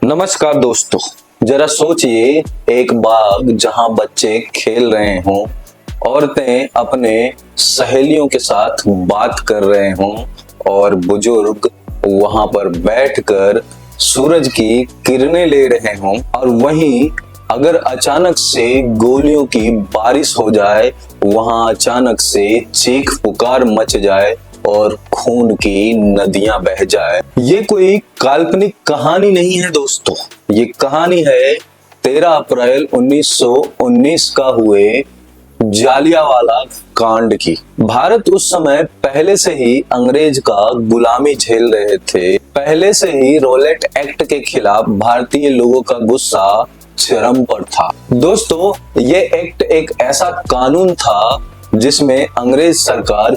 नमस्कार दोस्तों, जरा सोचिए एक बाग जहां बच्चे खेल रहे हों, औरतें अपने सहेलियों के साथ बात कर रहे हों और बुजुर्ग वहां पर बैठकर सूरज की किरणें ले रहे हों। और वहीं अगर अचानक से गोलियों की बारिश हो जाए, वहां अचानक से चीख पुकार मच जाए और खून की नदियां बह जाए। ये कोई काल्पनिक कहानी नहीं है दोस्तों, ये कहानी है 13 अप्रैल 1919 का हुए जालियांवाला कांड की। भारत उस समय पहले से ही अंग्रेज का गुलामी झेल रहे थे। पहले से ही रॉलेट एक्ट के खिलाफ भारतीय लोगों का गुस्सा चरम पर था। दोस्तों, ये एक्ट एक ऐसा कानून था जिसमें अंग्रेज सरकार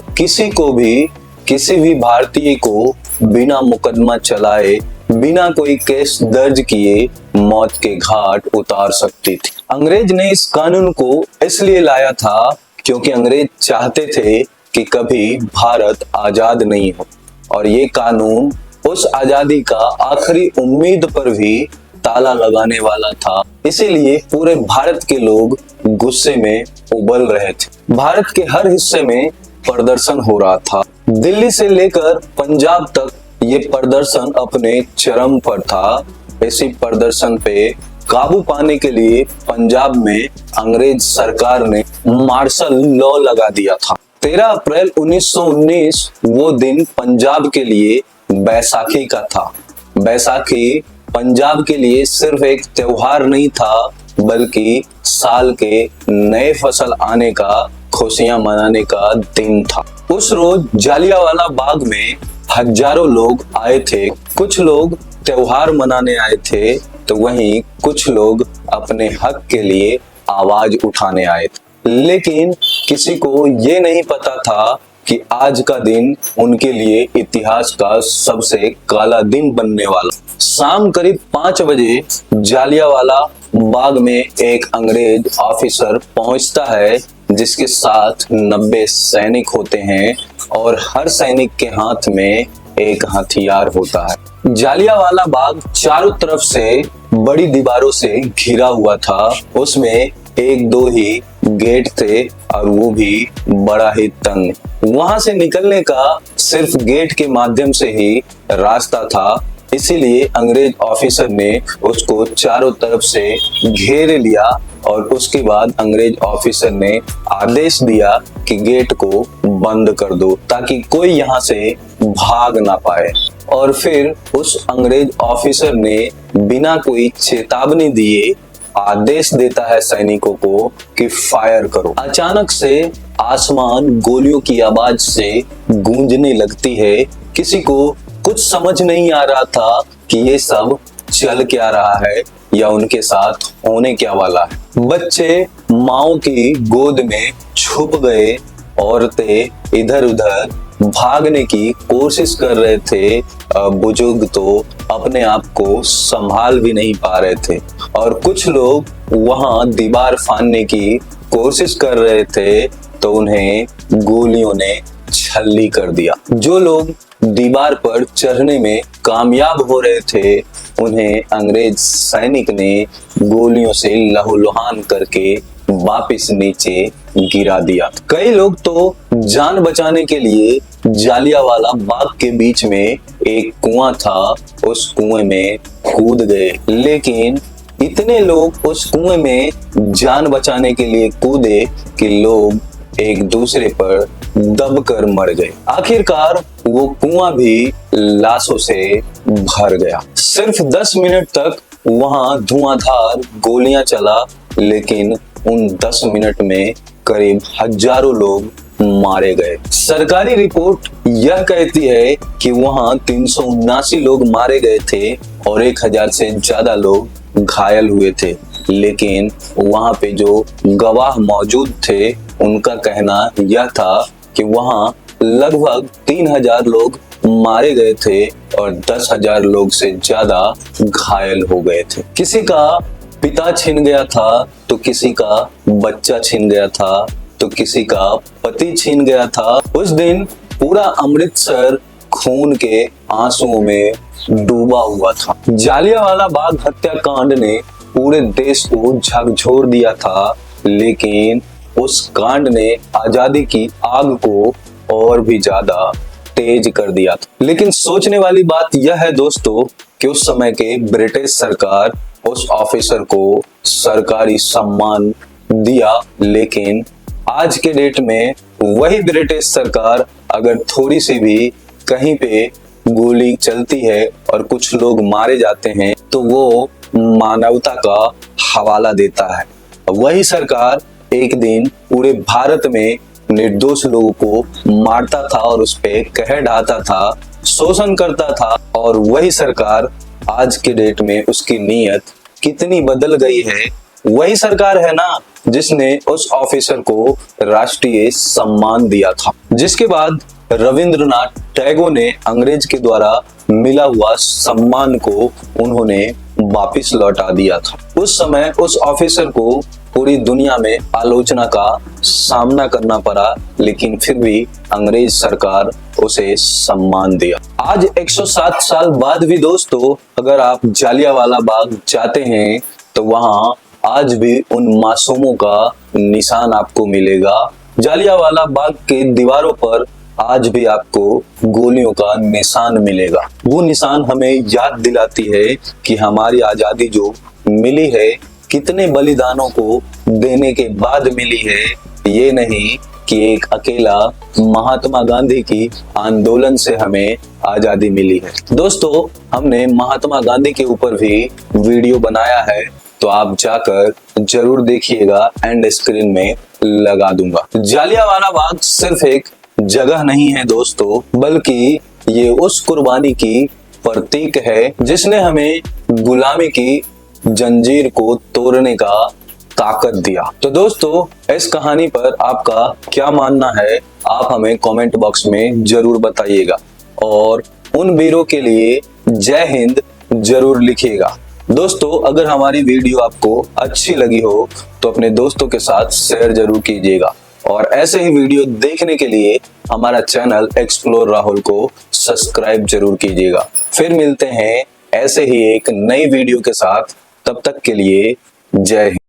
किसी भी भारतीय को बिना मुकदमा चलाए, बिना कोई केस दर्ज किए मौत के घाट उतार सकती थी। अंग्रेज ने इस कानून को इसलिए लाया था क्योंकि अंग्रेज चाहते थे कि कभी भारत आजाद नहीं हो, और ये कानून उस आजादी का आखिरी उम्मीद पर भी ताला लगाने वाला था। इसीलिए पूरे भारत के लोग गुस्से में उबल रहे थे। भारत के हर हिस्से में प्रदर्शन हो रहा था। दिल्ली से लेकर पंजाब तक ये प्रदर्शन अपने चरम पर था। इसी प्रदर्शन पे काबू पाने के लिए पंजाब में अंग्रेज सरकार ने मार्शल लॉ लगा दिया था। 13 अप्रैल 1919 वो दिन पंजाब के लिए बैसाखी का था। बैसाखी पंजाब के लिए सिर्फ एक त्योहार नहीं था, बल्कि साल के नए फसल आने का, खुशियां मनाने का दिन था। उस रोज जालियांवाला बाग में हजारों लोग आए थे। कुछ लोग त्योहार मनाने आए थे, तो वहीं कुछ लोग अपने हक के लिए आवाज उठाने आए थे। लेकिन किसी को ये नहीं पता था कि आज का दिन उनके लिए इतिहास का सबसे काला दिन बनने वाला। शाम करीब 5 बजे जालियांवाला बाग में एक अंग्रेज ऑफिसर पहुंचता है, जिसके साथ 90 सैनिक होते हैं और हर सैनिक के हाथ में एक हथियार होता है। जालियांवाला बाग चारों तरफ से बड़ी दीवारों से घिरा हुआ था। उसमें 1-2 ही गेट थे और वो भी बड़ा ही तंग। वहां से निकलने का सिर्फ गेट के माध्यम से ही रास्ता था। इसीलिए अंग्रेज ऑफिसर ने उसको चारों तरफ से घेर लिया और उसके बाद अंग्रेज ऑफिसर ने आदेश दिया कि गेट को बंद कर दो ताकि कोई यहाँ से भाग ना पाए। और फिर उस अंग्रेज ऑफिसर ने बिना कोई चेतावनी दिए आदेश देता है सैनिकों को कि फायर करो। अचानक से आसमान गोलियों की आवाज से गूंजने लगती है। किसी को कुछ समझ नहीं आ रहा था कि ये सब चल क्या रहा है या उनके साथ होने क्या वाला है। बच्चे माओ की गोद में छुप गए, औरतें इधर उधर भागने की कोशिश कर रहे थे, बुजुर्ग तो अपने आप को संभाल भी नहीं पा रहे थे, और कुछ लोग वहां दीवार फाड़ने की कोशिश कर रहे थे तो उन्हें गोलियों ने छल्ली कर दिया। जो लोग दीवार पर चढ़ने में कामयाब हो रहे थे, उन्हें अंग्रेज सैनिक ने गोलियों से लहूलुहान करके वापस नीचे गिरा दिया। कई लोग तो जान बचाने के लिए जालियांवाला बाग के बीच में एक कुआं था, उस कुएं में कूद गए। लेकिन इतने लोग उस कुएं में जान बचाने के लिए कूदे कि लोग एक दूसरे पर दबकर मर गए। आखिरकार वो कुआं भी लाशों से भर गया। सिर्फ 10 मिनट तक वहां धुआंधार गोलियां चला, लेकिन उन 10 मिनट में करीब हजारों लोग मारे गए। सरकारी रिपोर्ट यह कहती है कि वहां 379 लोग मारे गए थे और 1000 से ज्यादा लोग घायल हुए थे। लेकिन वहां पे जो गवाह मौजूद थे, उनका कहना यह था कि वहां लगभग 3000 लोग मारे गए थे और 10,000 लोग से ज्यादा घायल हो गए थे। किसी का पिता छिन गया था, तो किसी का बच्चा छिन गया था, तो किसी का पति छिन गया था। उस दिन पूरा अमृतसर खून के आंसुओं में डूबा हुआ था। जालियांवाला बाग हत्याकांड ने पूरे देश को झकझोर दिया था, लेकिन उस कांड ने आजादी की आग को और भी ज्यादा तेज कर दिया था। लेकिन सोचने वाली बात यह है दोस्तों कि उस समय के ब्रिटिश सरकार उस ऑफिसर को सरकारी सम्मान दिया, लेकिन आज के डेट में वही ब्रिटिश सरकार अगर थोड़ी सी भी कहीं पे गोली चलती है और कुछ लोग मारे जाते हैं तो वो मानवता का हवाला देता है। वही सरकार एक दिन पूरे भारत में निर्दोष लोगों को मारता था और उस पे कहर ढाता था, शोषण करता था। और वही सरकार आज के डेट में उसकी नीयत कितनी बदल गई है। वही सरकार है ना जिसने उस ऑफिसर को राष्ट्रीय सम्मान दिया था, जिसके बाद रविंद्रनाथ टैगोर ने अंग्रेज के द्वारा मिला हुआ सम्मान को उन्होंने वापिस लौटा दिया था। उस समय उस ऑफिसर को पूरी दुनिया में आलोचना का सामना करना पड़ा, लेकिन फिर भी अंग्रेज सरकार उसे सम्मान दिया। आज 107 साल बाद भी दोस्तों अगर आप जालियांवाला बाग जाते हैं तो वहां आज भी उन मासूमों का निशान आपको मिलेगा। जालियांवाला बाग के दीवारों पर आज भी आपको गोलियों का निशान मिलेगा। वो निशान हमें याद दिलाती है कि हमारी आजादी जो मिली है कितने बलिदानों को देने के बाद मिली है। ये नहीं कि एक अकेला महात्मा गांधी की आंदोलन से हमें आजादी मिली है। दोस्तों हमने महात्मा गांधी के ऊपर भी वीडियो बनाया है, तो आप जाकर जरूर देखिएगा, एंड स्क्रीन में लगा दूंगा। जालियांवाला बाग सिर्फ एक जगह नहीं है दोस्तों, बल्कि ये उस कुर्बानी की प्रतीक है जिसने हमें गुलामी की जंजीर को तोड़ने का ताकत दिया। तो दोस्तों इस कहानी पर आपका क्या मानना है आप हमें कमेंट बॉक्स में जरूर बताइएगा, और उन वीरों के लिए जय हिंद जरूर लिखिएगा। दोस्तों अगर हमारी वीडियो आपको अच्छी लगी हो तो अपने दोस्तों के साथ शेयर जरूर कीजिएगा, और ऐसे ही वीडियो देखने के लिए हमारा चैनल एक्सप्लोर राहुल को सब्सक्राइब जरूर कीजिएगा। फिर मिलते हैं ऐसे ही एक नई वीडियो के साथ, तब तक के लिए जय हिंद।